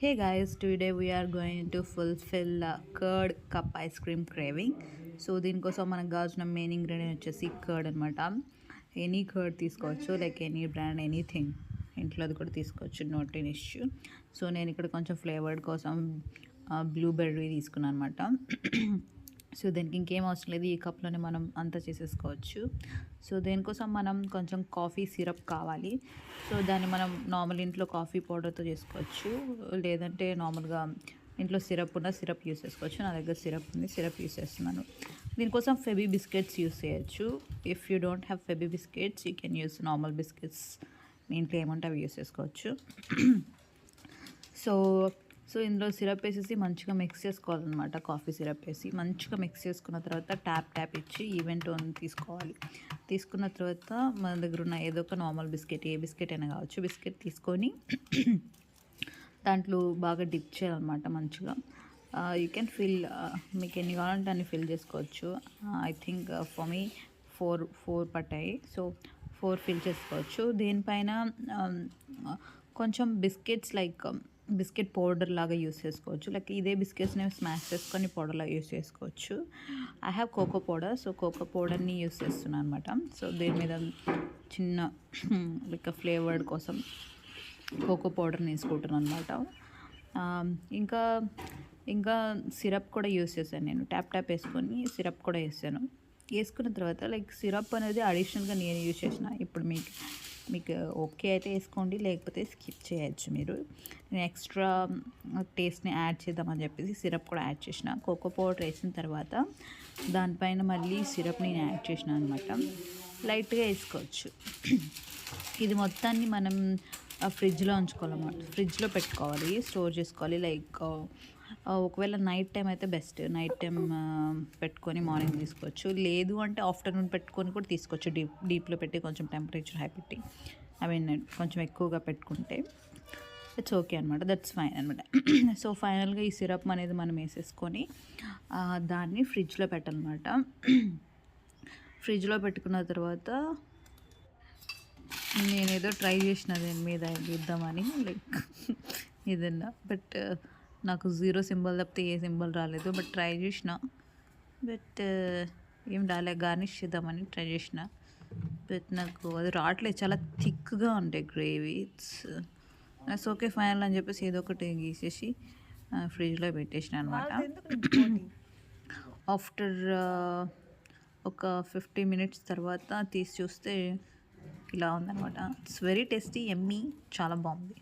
Hey guys, today we are going to fulfill curd cup ice cream craving. So దీనికోసం మనకు కావాల్సిన main ingredient వచ్చేసి curd అనమాట. Any curd తీసుకోవచ్చు, like any brand anything, ఇంట్లోది కూడా తీసుకోవచ్చు, నాట్ ఎన్ ఇష్యూ. సో నేను ఇక్కడ కొంచెం ఫ్లేవర్డ్ కోసం బ్లూబెర్రీ తీసుకున్నాను అనమాట. సో దీనికి ఇంకేం అవసరం లేదు, ఈ కప్లోనే మనం అంతా చేసేసుకోవచ్చు. సో దేనికోసం మనం కొంచెం కాఫీ సిరప్ కావాలి. సో దాన్ని మనం నార్మల్ ఇంట్లో కాఫీ పౌడర్తో చేసుకోవచ్చు, లేదంటే నార్మల్గా ఇంట్లో సిరప్ ఉన్న సిరప్ యూస్ చేసుకోవచ్చు. నా దగ్గర సిరప్ ఉంది, సిరప్ యూస్ చేస్తున్నాను. దీనికోసం ఫెబీ బిస్కెట్స్ యూస్ చేయొచ్చు. ఇఫ్ యూ డోంట్ హ్యావ్ ఫెబీ biscuits you can use normal biscuits. మీ ఇంట్లో ఏమంటే అవి యూస్ చేసుకోవచ్చు. సో ఇందులో సిరప్ వేసేసి మంచిగా మిక్స్ చేసుకోవాలన్నమాట. కాఫీ సిరప్ వేసి మంచిగా మిక్స్ చేసుకున్న తర్వాత ట్యాప్ ఇచ్చి ఈవెంట్ తీసుకోవాలి. తీసుకున్న తర్వాత మన దగ్గర ఉన్న ఏదో ఒక నార్మల్ బిస్కెట్, ఏ బిస్కెట్ అయినా కావచ్చు, బిస్కెట్ తీసుకొని దాంట్లో బాగా డిప్ చేయాలన్నమాట మంచిగా. యూ కెన్ ఫిల్, మీకు ఎన్ని కావాలంటే అన్ని ఫిల్ చేసుకోవచ్చు. I think for me four పట్టాయి. సో 4 ఫిల్ చేసుకోవచ్చు. దీనిపైన కొంచెం బిస్కెట్స్ లైక్ బిస్కెట్ పౌడర్ లాగా యూస్ చేసుకోవచ్చు. లైక్ ఇదే బిస్కెట్స్ని స్మాష్ చేసుకొని పౌడర్ లాగా యూస్ చేసుకోవచ్చు. I have cocoa powder, so cocoa పౌడర్ని యూస్ చేస్తున్నాను అనమాట. సో దీని మీద చిన్న లైక్ ఫ్లేవర్డ్ కోసం కోకో పౌడర్ని వేసుకుంటున్నాను అనమాట. ఇంకా సిరప్ కూడా యూస్ చేశాను నేను. ట్యాప్ వేసుకొని సిరప్ కూడా వేసుకున్న తర్వాత లైక్ సిరప్ అనేది అడిషనల్గా నేను యూజ్ చేసిన. ఇప్పుడు మీకు ఓకే అయితే వేసుకోండి, లేకపోతే స్కిప్ చేయొచ్చు మీరు. నేను ఎక్స్ట్రా టేస్ట్ని యాడ్ చేద్దామని చెప్పేసి సిరప్ కూడా యాడ్ చేసిన. కోకో పౌడర్ వేసిన తర్వాత దానిపైన మళ్ళీ సిరప్ని నేను యాడ్ చేసిన అనమాట. లైట్గా వేసుకోవచ్చు. ఇది మొత్తాన్ని మనం ఫ్రిడ్జ్లో ఉంచుకోవాలన్నమాట. ఫ్రిడ్జ్లో పెట్టుకోవాలి, స్టోర్ చేసుకోవాలి. లైక్ ఒకవేళ నైట్ టైం అయితే బెస్ట్. నైట్ టైం పెట్టుకొని మార్నింగ్ తీసుకోవచ్చు. లేదు అంటే ఆఫ్టర్నూన్ పెట్టుకొని కూడా తీసుకోవచ్చు. డీప్లో పెట్టి కొంచెం టెంపరేచర్ హై పెట్టి, కొంచెం ఎక్కువగా పెట్టుకుంటే ఇట్స్ ఓకే అనమాట. దట్స్ ఫైన్ అనమాట. సో ఫైనల్గా ఈ సిరప్ అనేది మనం వేసేసుకొని దాన్ని ఫ్రిడ్జ్లో పెట్టాలన్నమాట. ఫ్రిడ్జ్లో పెట్టుకున్న తర్వాత నేనేదో ట్రై చేసిన దీని మీద ఇద్దామని, లైక్ ఏదన్నా, బట్ నాకు 0 సింబల్ తప్పితే ఏ సింబల్ రాలేదు. బట్ ట్రై చేసిన, బట్ ఏం రాలే. గార్నిష్ చేద్దామని ట్రై చేసిన, బట్ నాకు అది రావట్లేదు. చాలా థిక్గా ఉంటాయి గ్రేవీ. ఇట్స్ ఓకే ఫైనల్ అని చెప్పేసి ఏదో ఒకటి గీసేసి ఫ్రిడ్జ్లో పెట్టేసిన అనమాట. ఆఫ్టర్ ఒక 50 మినిట్స్ తర్వాత తీసి చూస్తే ఇలా ఉందన్నమాట. ఇట్స్ వెరీ టేస్టీ, యమ్మీ, చాలా బాగుంది.